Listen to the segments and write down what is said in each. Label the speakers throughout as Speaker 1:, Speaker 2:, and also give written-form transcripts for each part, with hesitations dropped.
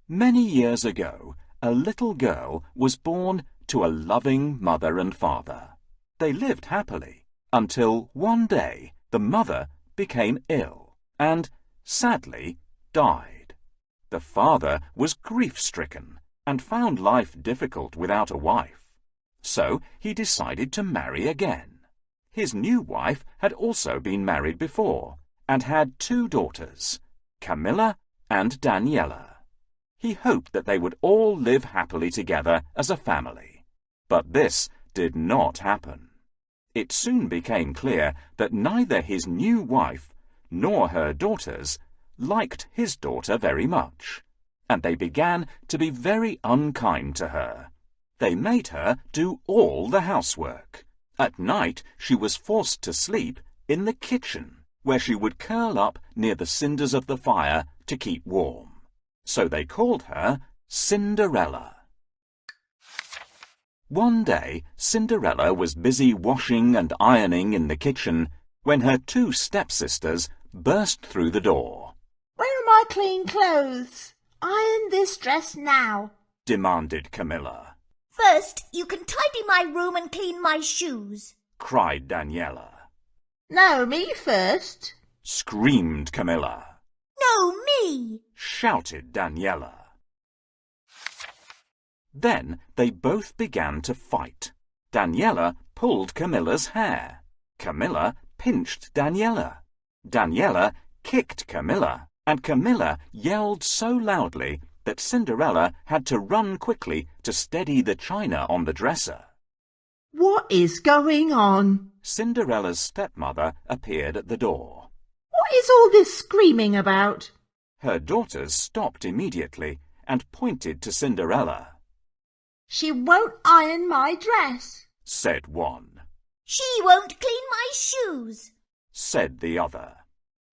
Speaker 1: Many years ago, a little girl was born to a loving mother and father. They lived happily until one day the mother became ill and, sadly, died. The father was grief-stricken and found life difficult without a wife. So he decided to marry again. His new wife had also been married before and had 2 daughters, Camilla and Daniela. He hoped that they would all live happily together as a family. But this did not happen. It soon became clear that neither his new wife nor her daughters liked his daughter very much, and they began to be very unkind to her. They made her do all the housework. At night she was forced to sleep in the kitchen, where she would curl up near the cinders of the fire to keep warm. So they called her Sinderella. One day, Sinderella was busy washing and ironing in the kitchen when her 2 stepsisters burst through the door.
Speaker 2: "Where are my clean clothes? Iron this dress now,"
Speaker 1: demanded Camilla.
Speaker 3: "First, you can tidy my room and clean my shoes,"
Speaker 1: cried Daniela.
Speaker 2: "No, me first,"
Speaker 1: screamed Camilla.
Speaker 3: "No, me!"
Speaker 1: shouted Daniela. Then they both began to fight. Daniela pulled Camilla's hair. Camilla pinched Daniela. Daniela kicked Camilla, and Camilla yelled so loudly that Sinderella had to run quickly to steady the china on the dresser.
Speaker 2: "What is going on?"
Speaker 1: Cinderella's stepmother appeared at the door.
Speaker 2: "What is all this screaming about?"
Speaker 1: Her daughters stopped immediately and pointed to Cinderella.
Speaker 2: "She won't iron my dress,"
Speaker 1: said one.
Speaker 3: "She won't clean my shoes,"
Speaker 1: said the other.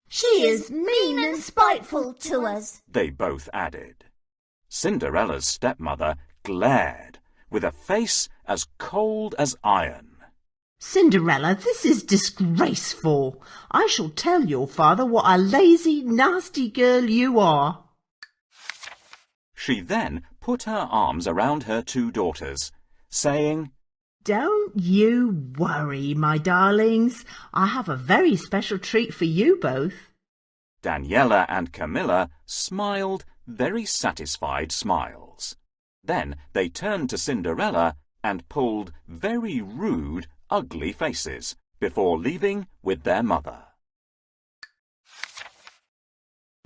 Speaker 2: "She is mean and spiteful to us,"
Speaker 1: they both added. Cinderella's stepmother glared with a face as cold as iron.
Speaker 2: "Cinderella, this is disgraceful. I shall tell your father what a lazy, nasty girl you are."
Speaker 1: She then put her arms around her 2 daughters, saying,
Speaker 2: "Don't you worry, my darlings. I have a very special treat for you both."
Speaker 1: Daniela and Camilla smiled very satisfied smiles. Then they turned to Cinderella and pulled very rude, ugly faces before leaving with their mother.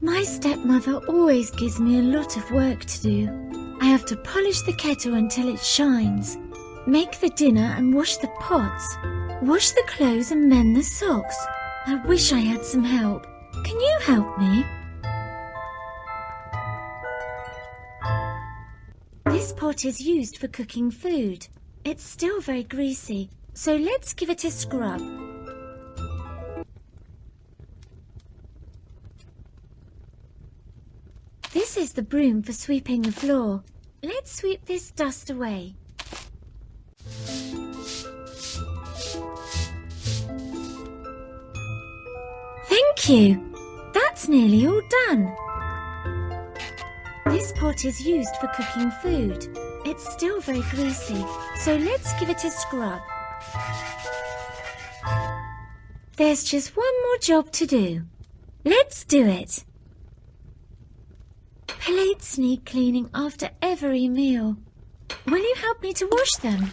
Speaker 4: My stepmother always gives me a lot of work to do. I have to polish the kettle until it shines, make the dinner and wash the pots, wash the clothes and mend the socks. I wish I had some help. Can you help me? This pot is used for cooking food. It's still very greasy, so let's give it a scrub. This is the broom for sweeping the floor. Let's sweep this dust away. Thank you. That's nearly all done. This pot is used for cooking food. It's still very greasy, so let's give it a scrub. There's just one more job to do. Let's do it. Plates need cleaning after every meal. Will you help me to wash them?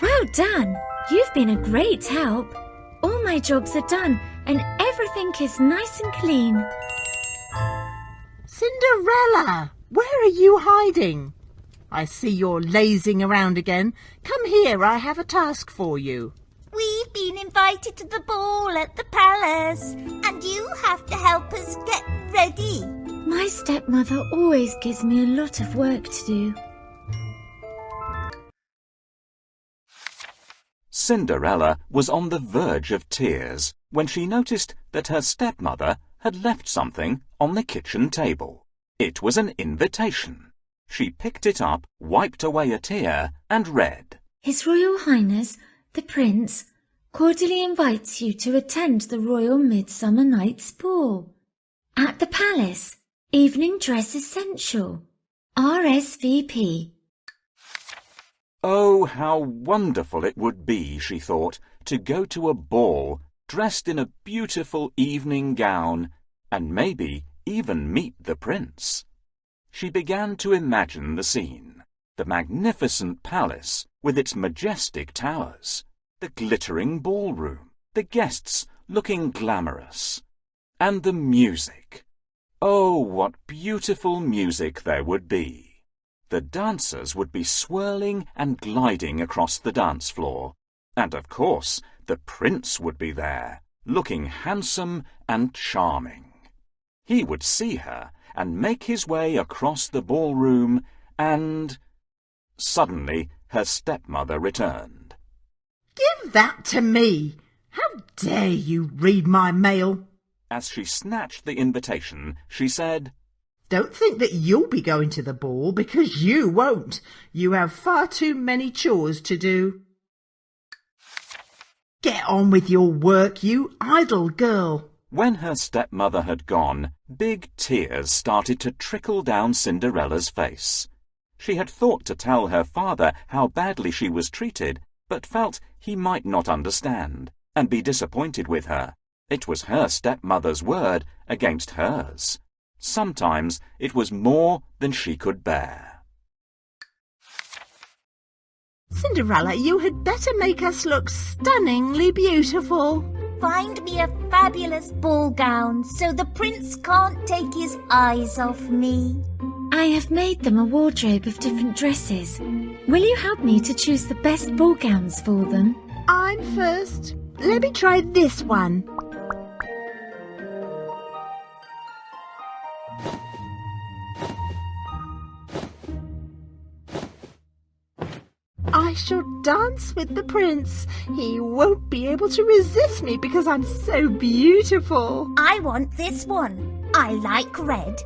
Speaker 4: Well done! You've been a great help. All my jobs are done and everything is nice and clean.
Speaker 2: "Cinderella, where are you hiding? I see you're lazing around again. Come here, I have a task for you."
Speaker 3: "We've been invited to the ball at the palace, and you have to help us get ready."
Speaker 4: My stepmother always gives me a lot of work to do.
Speaker 1: Cinderella was on the verge of tears when she noticed that her stepmother had left something on the kitchen table. It was an invitation. She picked it up, wiped away a tear, and read,
Speaker 4: His Royal Highness, the Prince, cordially invites you to attend the Royal Midsummer Night's Ball. At the Palace, evening dress essential. RSVP.
Speaker 1: Oh, how wonderful it would be, she thought, to go to a ball dressed in a beautiful evening gown and maybe even meet the prince. She began to imagine the scene, the magnificent palace with its majestic towers, the glittering ballroom, the guests looking glamorous, and the music. Oh, what beautiful music there would be! The dancers would be swirling and gliding across the dance floor, and of course the prince would be there, looking handsome and charming. He would see her and make his way across the ballroom and... Suddenly her stepmother returned.
Speaker 2: Give that to me! How dare you read my mail?
Speaker 1: As she snatched the invitation, she said,
Speaker 2: Don't think that you'll be going to the ball, because you won't. You have far too many chores to do. Get on with your work, you idle girl.
Speaker 1: When her stepmother had gone, big tears started to trickle down Cinderella's face. She had thought to tell her father how badly she was treated, but felt he might not understand and be disappointed with her. It was her stepmother's word against hers. Sometimes it was more than she could bear.
Speaker 2: Cinderella, you had better make us look stunningly beautiful.
Speaker 3: Find me a fabulous ball gown so the prince can't take his eyes off me.
Speaker 4: I have made them a wardrobe of different dresses. Will you help me to choose the best ball gowns for them?
Speaker 2: I'm first. Let me try this one. I shall dance with the prince. He won't be able to resist me because I'm so beautiful.
Speaker 3: I want this one. I like red.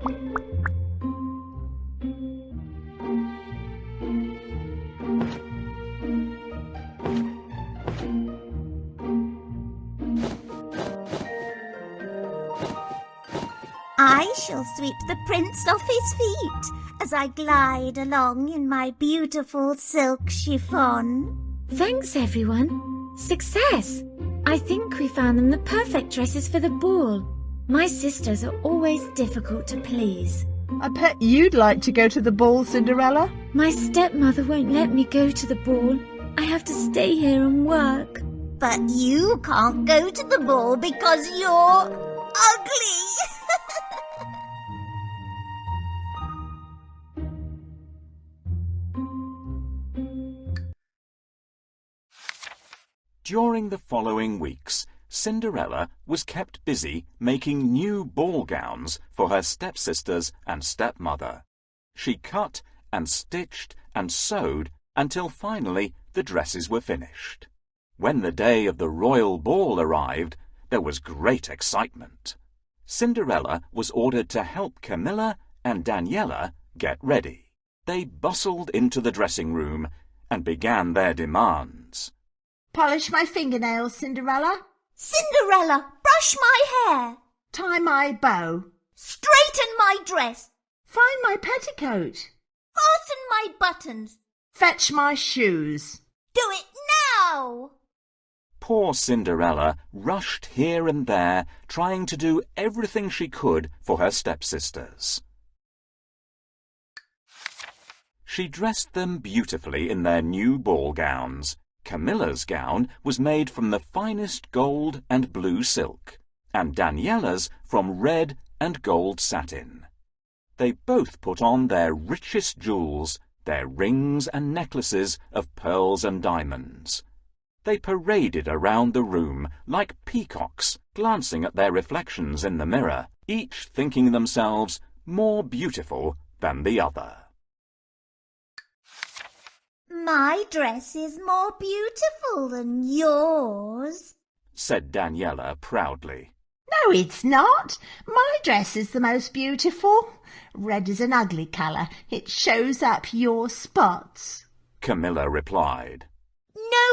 Speaker 3: I shall sweep the prince off his feet as I glide along in my beautiful silk chiffon.
Speaker 4: Thanks, everyone. Success! I think we found them the perfect dresses for the ball. My sisters are always difficult to please.
Speaker 2: I bet you'd like to go to the ball, Cinderella.
Speaker 4: My stepmother won't let me go to the ball. I have to stay here and work.
Speaker 3: But you can't go to the ball because you're ugly.
Speaker 1: During the following weeks, Cinderella was kept busy making new ball gowns for her stepsisters and stepmother. She cut and stitched and sewed until finally the dresses were finished. When the day of the royal ball arrived, there was great excitement. Cinderella was ordered to help Camilla and Daniela get ready. They bustled into the dressing room and began their demands.
Speaker 2: Polish my fingernails, Cinderella.
Speaker 3: Cinderella, brush my hair.
Speaker 2: Tie my bow.
Speaker 3: Straighten my dress.
Speaker 2: Find my petticoat.
Speaker 3: Fasten my buttons.
Speaker 2: Fetch my shoes.
Speaker 3: Do it now.
Speaker 1: Poor Cinderella rushed here and there, trying to do everything she could for her stepsisters. She dressed them beautifully in their new ball gowns. Camilla's gown was made from the finest gold and blue silk, and Daniela's from red and gold satin. They both put on their richest jewels, their rings and necklaces of pearls and diamonds. They paraded around the room like peacocks, glancing at their reflections in the mirror, each thinking themselves more beautiful than the other.
Speaker 3: My dress is more beautiful than yours,
Speaker 1: said Daniela proudly.
Speaker 2: No, it's not. My dress is the most beautiful. Red is an ugly colour. It shows up your spots.
Speaker 1: Camilla replied.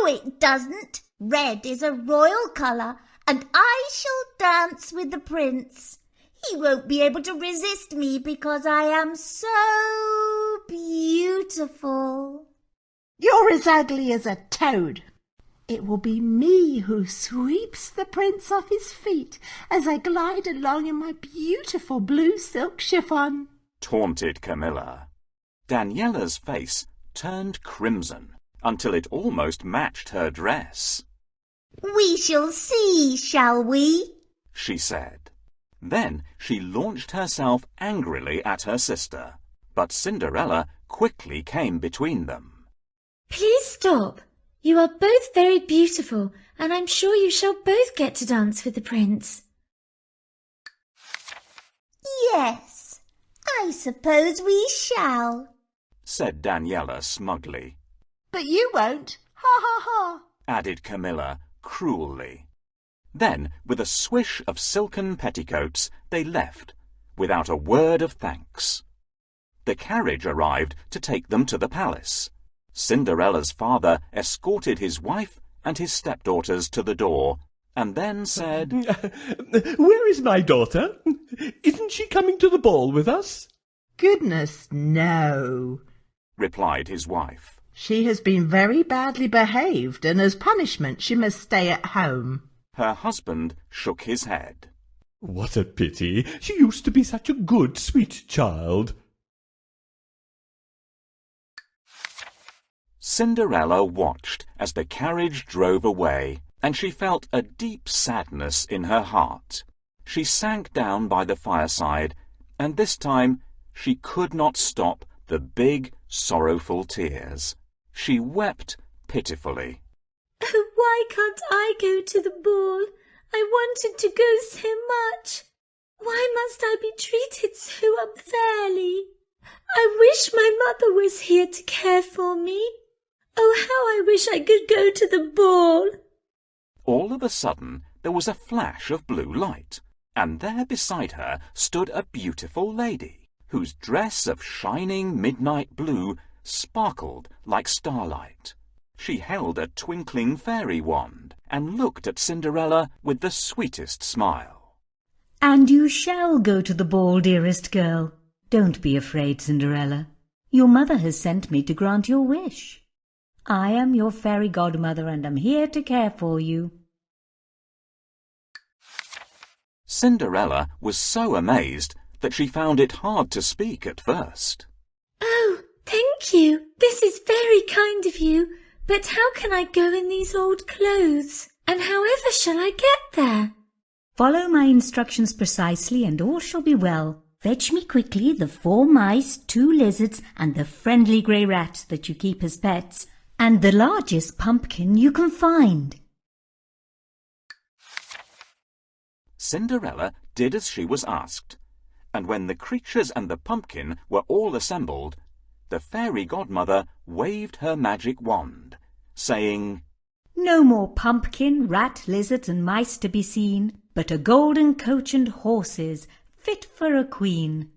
Speaker 3: No, it doesn't. Red is a royal colour, and I shall dance with the prince. He won't be able to resist me because I am so beautiful.
Speaker 2: You're as ugly as a toad. It will be me who sweeps the prince off his feet as I glide along in my beautiful blue silk chiffon,
Speaker 1: taunted Camilla. Daniella's face turned crimson until it almost matched her dress.
Speaker 3: We shall see, shall we?
Speaker 1: She said. Then she launched herself angrily at her sister, but Cinderella quickly came between them.
Speaker 4: Please stop. You are both very beautiful, and I'm sure you shall both get to dance with the prince.
Speaker 3: Yes, I suppose we shall,
Speaker 1: said Daniela smugly.
Speaker 2: but you won't. Ha ha ha,
Speaker 1: added Camilla cruelly. Then, with a swish of silken petticoats, they left, without a word of thanks. The carriage arrived to take them to the palace. Cinderella's father escorted his wife and his stepdaughters to the door, and then said,
Speaker 5: Where is my daughter? Isn't she coming to the ball with us?
Speaker 2: Goodness, no,
Speaker 1: replied his wife.
Speaker 2: She has been very badly behaved, and as punishment she must stay at home.
Speaker 1: Her husband shook his head.
Speaker 5: What a pity. She used to be such a good, sweet child.
Speaker 1: Cinderella watched as the carriage drove away, and she felt a deep sadness in her heart. She sank down by the fireside, and this time she could not stop the big, sorrowful tears. She wept pitifully.
Speaker 4: Oh, why can't I go to the ball? I wanted to go so much. Why must I be treated so unfairly? I wish my mother was here to care for me. Oh, how I wish I could go to the ball.
Speaker 1: All of a sudden there was a flash of blue light, and there beside her stood a beautiful lady, whose dress of shining midnight blue sparkled like starlight. She held a twinkling fairy wand and looked at Cinderella with the sweetest smile.
Speaker 6: And you shall go to the ball, dearest girl. Don't be afraid, Cinderella. Your mother has sent me to grant your wish. I am your fairy godmother and am here to care for you.
Speaker 1: Cinderella was so amazed that she found it hard to speak at first.
Speaker 4: Oh, thank you. This is very kind of you. But how can I go in these old clothes? And however shall I get there?
Speaker 6: Follow my instructions precisely and all shall be well. Fetch me quickly the 4 mice, 2 lizards, and the friendly grey rat that you keep as pets, and the largest pumpkin you can find.
Speaker 1: Cinderella did as she was asked, and when the creatures and the pumpkin were all assembled, the fairy godmother waved her magic wand, saying,
Speaker 6: No more pumpkin, rat, lizards, and mice to be seen, but a golden coach and horses, fit for a queen.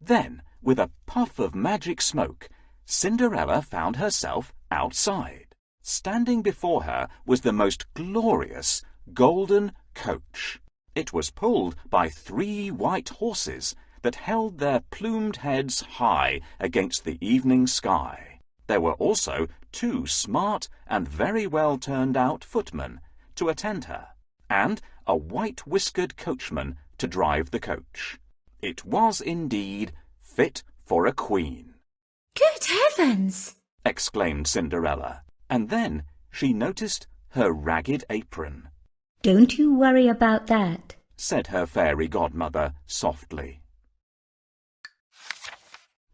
Speaker 1: Then, with a puff of magic smoke, Cinderella found herself outside. Standing before her was the most glorious golden coach. It was pulled by 3 white horses that held their plumed heads high against the evening sky. There were also 2 smart and very well turned out footmen to attend her, and a white-whiskered coachman to drive the coach. It was indeed fit for a queen.
Speaker 4: Good heavens!
Speaker 1: Exclaimed Cinderella, and then she noticed her ragged apron.
Speaker 6: Don't you worry about that,
Speaker 1: said her fairy godmother softly.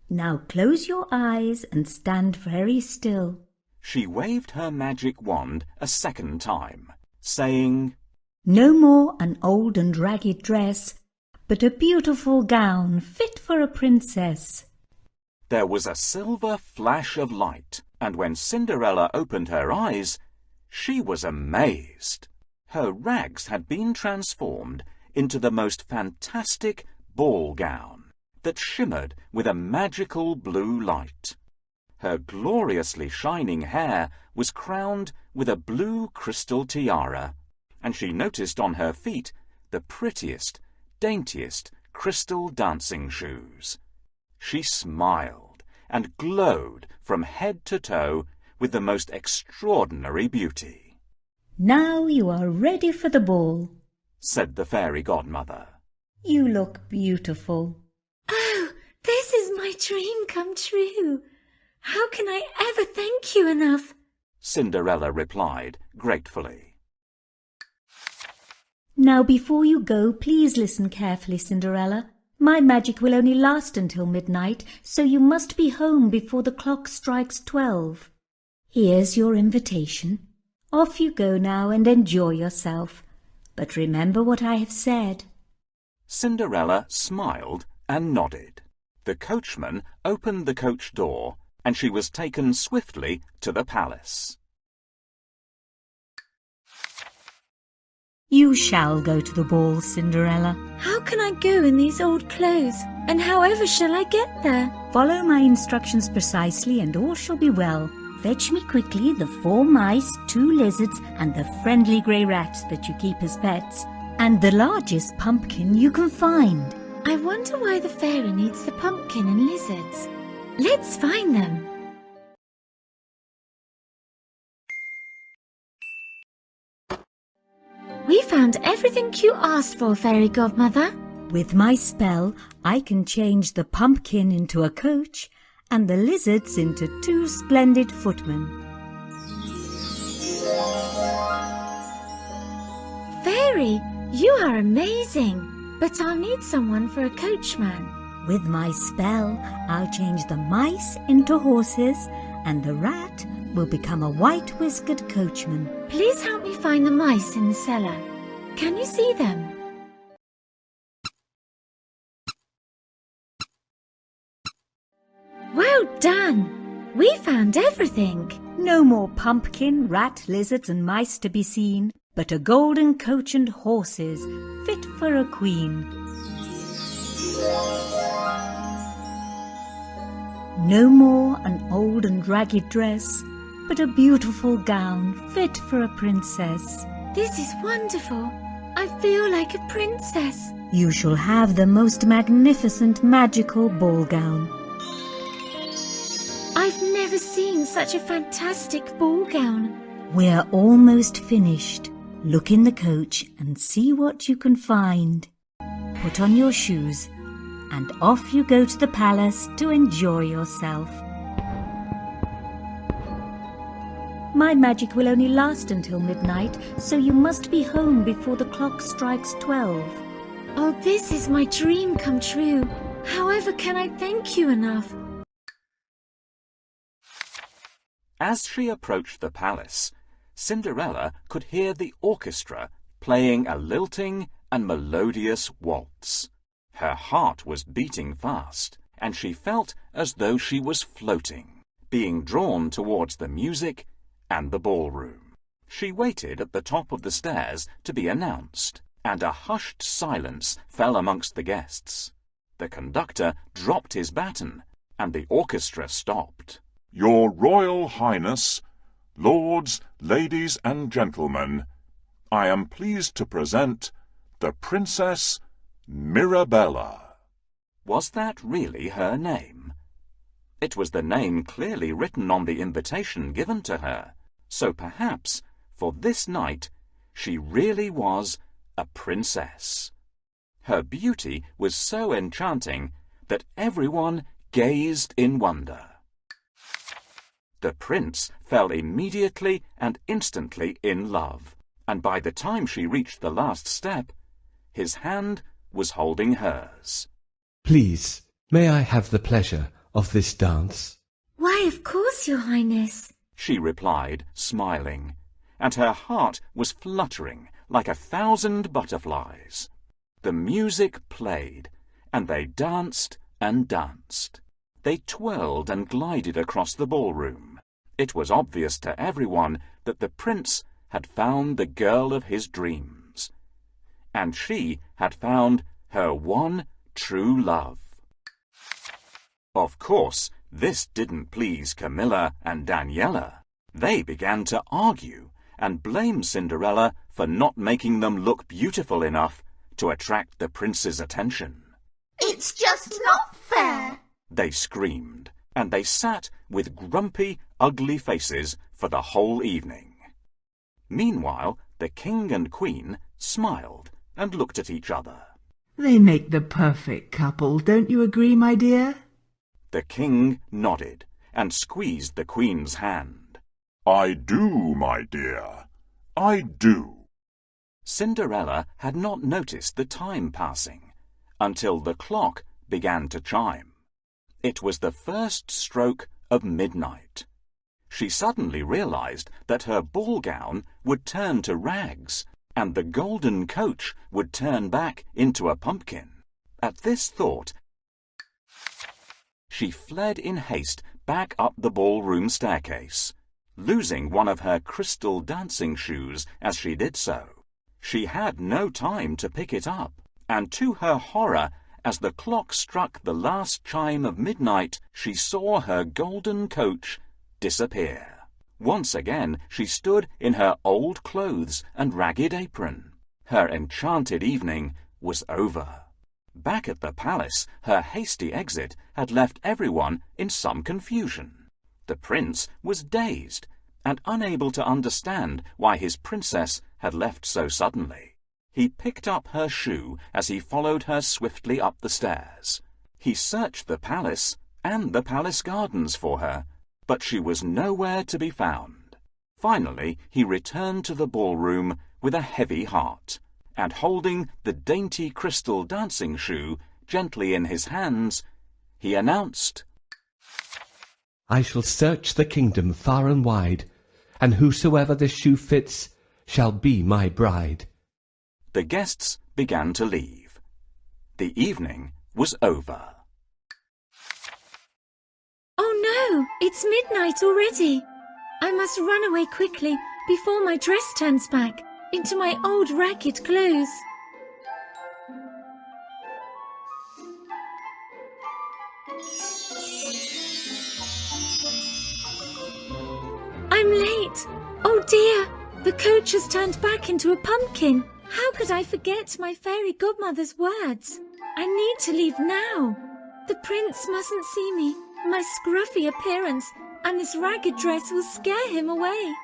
Speaker 6: Now close your eyes and stand very still.
Speaker 1: She waved her magic wand a second time, saying,
Speaker 6: No more an old and ragged dress, but a beautiful gown fit for a princess.
Speaker 1: There was a silver flash of light, and when Cinderella opened her eyes, she was amazed. Her rags had been transformed into the most fantastic ball gown that shimmered with a magical blue light. Her gloriously shining hair was crowned with a blue crystal tiara, and she noticed on her feet the prettiest, daintiest crystal dancing shoes. She smiled and glowed from head to toe with the most extraordinary beauty.
Speaker 6: Now you are ready for the ball,
Speaker 1: said the fairy godmother.
Speaker 6: You look beautiful.
Speaker 4: Oh, this is my dream come true. How can I ever thank you enough?
Speaker 1: Cinderella replied gratefully.
Speaker 6: Now before you go, please listen carefully, Cinderella. My magic will only last until midnight, so you must be home before the clock strikes 12. Here's your invitation. Off you go now and enjoy yourself. But remember what I have said.
Speaker 1: Cinderella smiled and nodded. The coachman opened the coach door, and she was taken swiftly to the palace.
Speaker 6: You shall go to the ball, Cinderella.
Speaker 4: How can I go in these old clothes? And however shall I get there?
Speaker 6: Follow my instructions precisely and all shall be well. Fetch me quickly the 4 mice, 2 lizards and the friendly grey rat that you keep as pets, and the largest pumpkin you can find.
Speaker 4: I wonder why the fairy needs the pumpkin and lizards. Let's find them. We found everything you asked for, fairy godmother.
Speaker 6: With my spell, I can change the pumpkin into a coach and the lizards into 2 splendid footmen.
Speaker 4: Fairy, you are amazing, but I'll need someone for a coachman.
Speaker 6: With my spell, I'll change the mice into horses and the rat will become a white-whiskered coachman.
Speaker 4: Please help me find the mice in the cellar. Can you see them? Well done! We found everything.
Speaker 6: No more pumpkin, rat, lizards and mice to be seen, but a golden coach and horses fit for a queen. No more an old and ragged dress, but a beautiful gown fit for a princess.
Speaker 4: This is wonderful. I feel like a princess.
Speaker 6: You shall have the most magnificent magical ball gown.
Speaker 4: I've never seen such a fantastic ball gown.
Speaker 6: We're almost finished. Look in the coach and see what you can find. Put on your shoes and off you go to the palace to enjoy yourself. My magic will only last until midnight, so you must be home before the clock strikes 12.
Speaker 4: Oh, this is my dream come true. However can I thank you enough?
Speaker 1: As she approached the palace, Cinderella could hear the orchestra playing a lilting and melodious waltz. Her heart was beating fast, and she felt as though she was floating, being drawn towards the music and the ballroom. She waited at the top of the stairs to be announced, and a hushed silence fell amongst the guests. The conductor dropped his baton, and the orchestra stopped.
Speaker 7: Your Royal Highness, lords, ladies and gentlemen, I am pleased to present the Princess Mirabella.
Speaker 1: Was that really her name? It was the name clearly written on the invitation given to her, so perhaps, for this night, she really was a princess. Her beauty was so enchanting that everyone gazed in wonder. The prince fell immediately and instantly in love, and by the time she reached the last step, his hand was holding hers.
Speaker 5: Please, may I have the pleasure of this dance?
Speaker 4: Why, of course, Your Highness,
Speaker 1: she replied, smiling, and her heart was fluttering like 1,000 butterflies. The music played, and they danced and danced. They twirled and glided across the ballroom. It was obvious to everyone that the prince had found the girl of his dreams, and she had found her one true love. Of course, This didn't please Camilla and Daniela. They began to argue and blame Cinderella for not making them look beautiful enough to attract the prince's attention.
Speaker 3: It's just not fair,
Speaker 1: They screamed, and they sat with grumpy, ugly faces for the whole evening. Meanwhile, the king and queen smiled and looked at each other.
Speaker 2: They make the perfect couple, don't you agree, my dear?
Speaker 1: The king nodded and squeezed the queen's hand.
Speaker 7: I do, my dear. I do.
Speaker 1: Cinderella had not noticed the time passing until the clock began to chime. It was the first stroke of midnight. She suddenly realized that her ball gown would turn to rags and the golden coach would turn back into a pumpkin. At this thought, she fled in haste back up the ballroom staircase, losing one of her crystal dancing shoes as she did so. She had no time to pick it up, and to her horror, as the clock struck the last chime of midnight, she saw her golden coach disappear. Once again she stood in her old clothes and ragged apron. Her enchanted evening was over. Back at the palace, her hasty exit had left everyone in some confusion. The prince was dazed and unable to understand why his princess had left so suddenly. He picked up her shoe as he followed her swiftly up the stairs. He searched the palace and the palace gardens for her, but she was nowhere to be found. Finally, he returned to the ballroom with a heavy heart, and holding the dainty crystal dancing shoe gently in his hands, he announced,
Speaker 5: I shall search the kingdom far and wide, and whosoever the shoe fits shall be my bride.
Speaker 1: The guests began to leave. The evening was over.
Speaker 4: Oh no, it's midnight already. I must run away quickly before my dress turns back into my old ragged clothes. I'm late. Oh dear, the coach has turned back into a pumpkin. How could I forget my fairy godmother's words? I need to leave now. The prince mustn't see me. My scruffy appearance and this ragged dress will scare him away.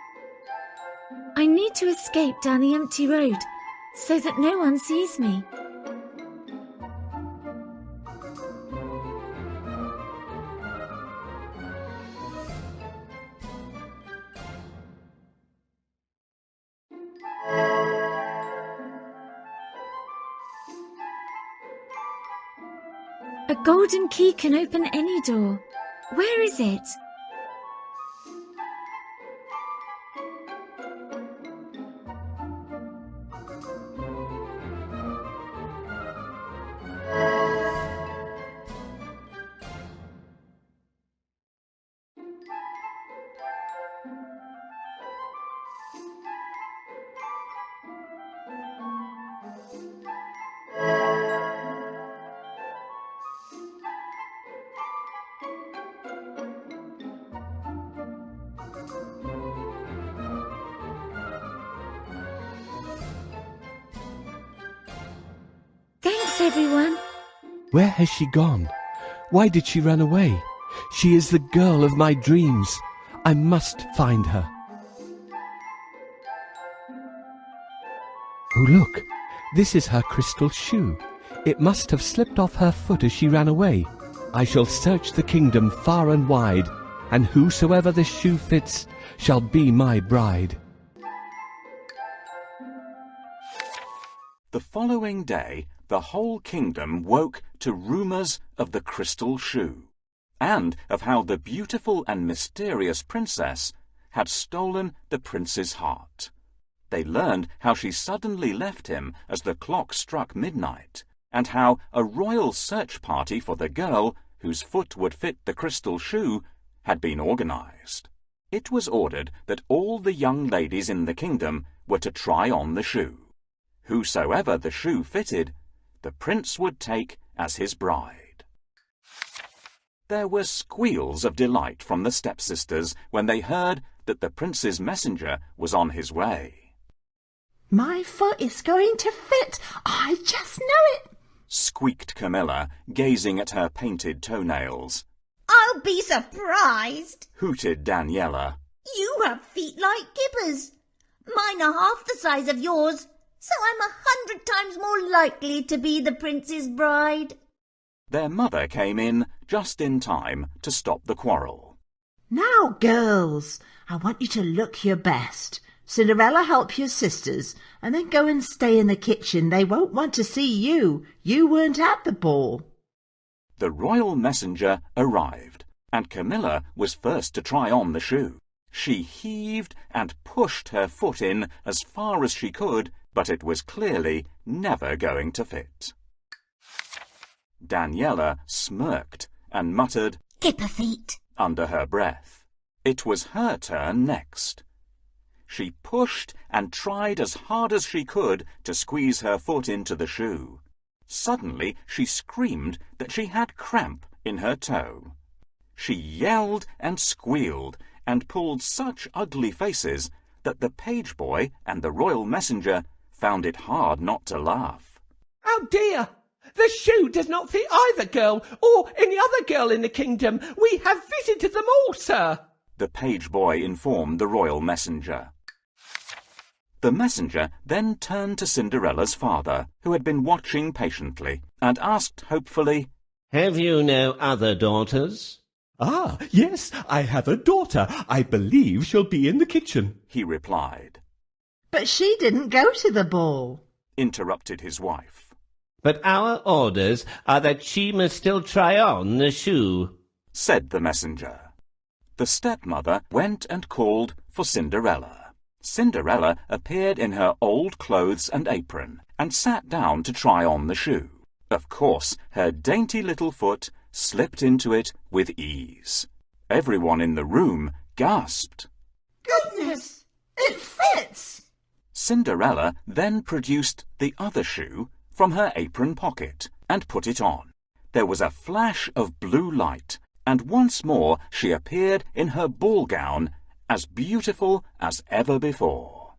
Speaker 4: I need to escape down the empty road so that no one sees me. A golden key can open any door. Where is it? Thanks, everyone.
Speaker 5: Where has she gone? Why did she run away? She is the girl of my dreams. I must find her. Oh, look, this is her crystal shoe. It must have slipped off her foot as she ran away. I shall search the kingdom far and wide, and whosoever this shoe fits shall be my bride.
Speaker 1: The following day, the whole kingdom woke to rumours of the crystal shoe, and of how the beautiful and mysterious princess had stolen the prince's heart. They learned how she suddenly left him as the clock struck midnight, and how a royal search party for the girl whose foot would fit the crystal shoe had been organised. It was ordered that all the young ladies in the kingdom were to try on the shoe. Whosoever the shoe fitted, the prince would take as his bride. There were squeals of delight from the stepsisters when they heard that the prince's messenger was on his way.
Speaker 2: My foot is going to fit. I just know it,
Speaker 1: squeaked Camilla, gazing at her painted toenails.
Speaker 3: I'll be surprised.
Speaker 1: Hooted Daniela.
Speaker 3: You have feet like gibbers. Mine are half the size of yours, so I'm 100 times more likely to be the prince's bride.
Speaker 1: Their mother came in just in time to stop the quarrel.
Speaker 2: Now, girls, I want you to look your best. Cinderella, help your sisters, and then go and stay in the kitchen. They won't want to see you. You weren't at the ball.
Speaker 1: The royal messenger arrived, and Camilla was first to try on the shoe. She heaved and pushed her foot in as far as she could, but it was clearly never going to fit. Daniela smirked and muttered,
Speaker 3: Gibber feet.
Speaker 1: under her breath. It was her turn next. She pushed and tried as hard as she could to squeeze her foot into the shoe. Suddenly she screamed that she had cramp in her toe. She yelled and squealed and pulled such ugly faces that the page boy and the royal messenger found it hard not to laugh.
Speaker 5: Oh dear! The shoe does not fit either girl or any other girl in the kingdom. We have visited them all, sir,
Speaker 1: the page boy informed the royal messenger. The messenger then turned to Cinderella's father, who had been watching patiently, and asked hopefully,
Speaker 8: Have you no other daughters?
Speaker 5: Ah, yes, I have a daughter. I believe she'll be in the kitchen,
Speaker 1: he replied.
Speaker 2: But she didn't go to the ball,
Speaker 1: interrupted his wife.
Speaker 8: But our orders are that she must still try on the shoe,
Speaker 1: said the messenger. The stepmother went and called for Cinderella. Cinderella appeared in her old clothes and apron and sat down to try on the shoe. Of course, her dainty little foot slipped into it with ease. Everyone in the room gasped.
Speaker 2: Goodness, it fits!
Speaker 1: Cinderella then produced the other shoe from her apron pocket and put it on. There was a flash of blue light, and once more she appeared in her ball gown, as beautiful as ever before.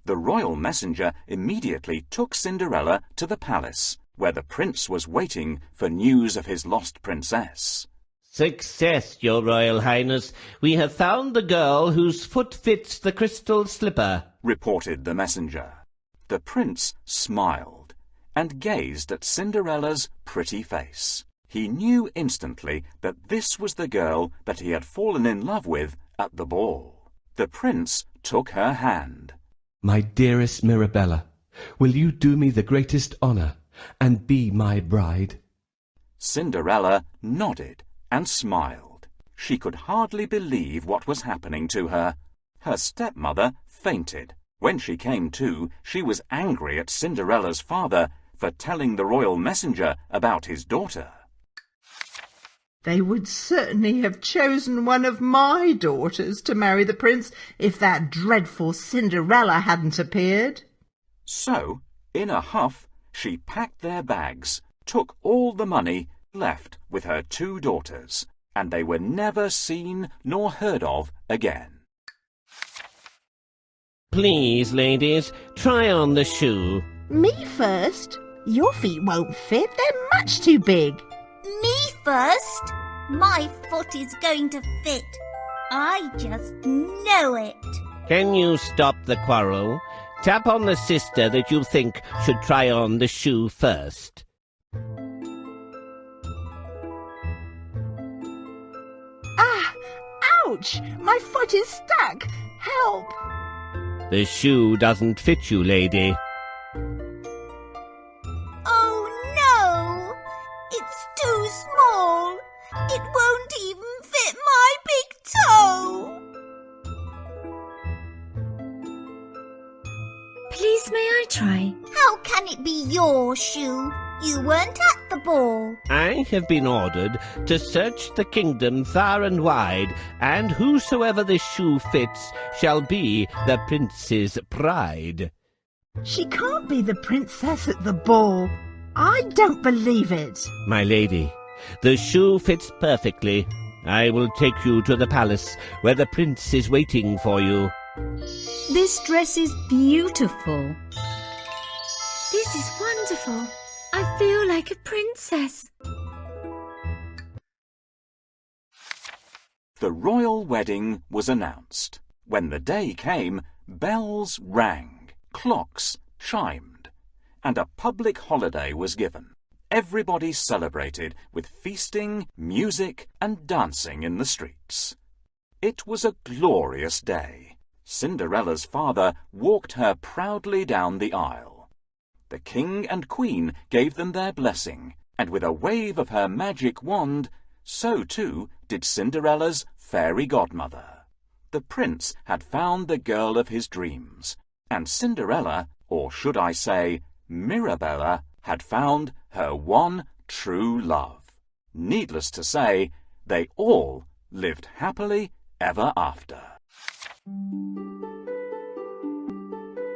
Speaker 1: The royal messenger immediately took Cinderella to the palace, where the prince was waiting for news of his lost princess.
Speaker 8: Success, your royal highness. We have found the girl whose foot fits the crystal slipper,
Speaker 1: reported the messenger. The prince smiled and gazed at Cinderella's pretty face. He knew instantly that this was the girl that he had fallen in love with at the ball. The prince took her hand.
Speaker 5: My dearest Mirabella, will you do me the greatest honour and be my bride?
Speaker 1: Cinderella nodded and smiled. She could hardly believe what was happening to her. Her stepmother fainted. When she came to, she was angry at Cinderella's father for telling the royal messenger about his daughter.
Speaker 2: They would certainly have chosen one of my daughters to marry the prince if that dreadful Cinderella hadn't appeared.
Speaker 1: So, in a huff, she packed their bags, took all the money, left with her 2 daughters, and they were never seen nor heard of again.
Speaker 8: Please, ladies, try on the shoe.
Speaker 2: Me first? Your feet won't fit. They're much too big.
Speaker 3: Me first? My foot is going to fit. I just know it.
Speaker 8: Can you stop the quarrel? Tap on the sister that you think should try on the shoe first.
Speaker 2: Ah! Ouch! My foot is stuck. Help!
Speaker 8: The shoe doesn't fit you, lady.
Speaker 3: Oh no! It's too small. It won't even fit my big toe.
Speaker 4: Please, may I try?
Speaker 3: How can it be your shoe? You weren't at the ball.
Speaker 8: I have been ordered to search the kingdom far and wide, and whosoever this shoe fits shall be the prince's bride.
Speaker 2: She can't be the princess at the ball. I don't believe it.
Speaker 8: My lady, The shoe fits perfectly. I will take you to the palace where the prince is waiting for you.
Speaker 6: This dress is beautiful.
Speaker 4: This is wonderful. I feel like a princess.
Speaker 1: The royal wedding was announced. When the day came, bells rang, clocks chimed, and a public holiday was given. Everybody celebrated with feasting, music, and dancing in the streets. It was a glorious day. Cinderella's father walked her proudly down the aisle. The king and queen gave them their blessing, and with a wave of her magic wand, so too did Cinderella's fairy godmother. The prince had found the girl of his dreams, and Cinderella, or should I say Mirabella, had found her one true love. Needless to say, they all lived happily ever after.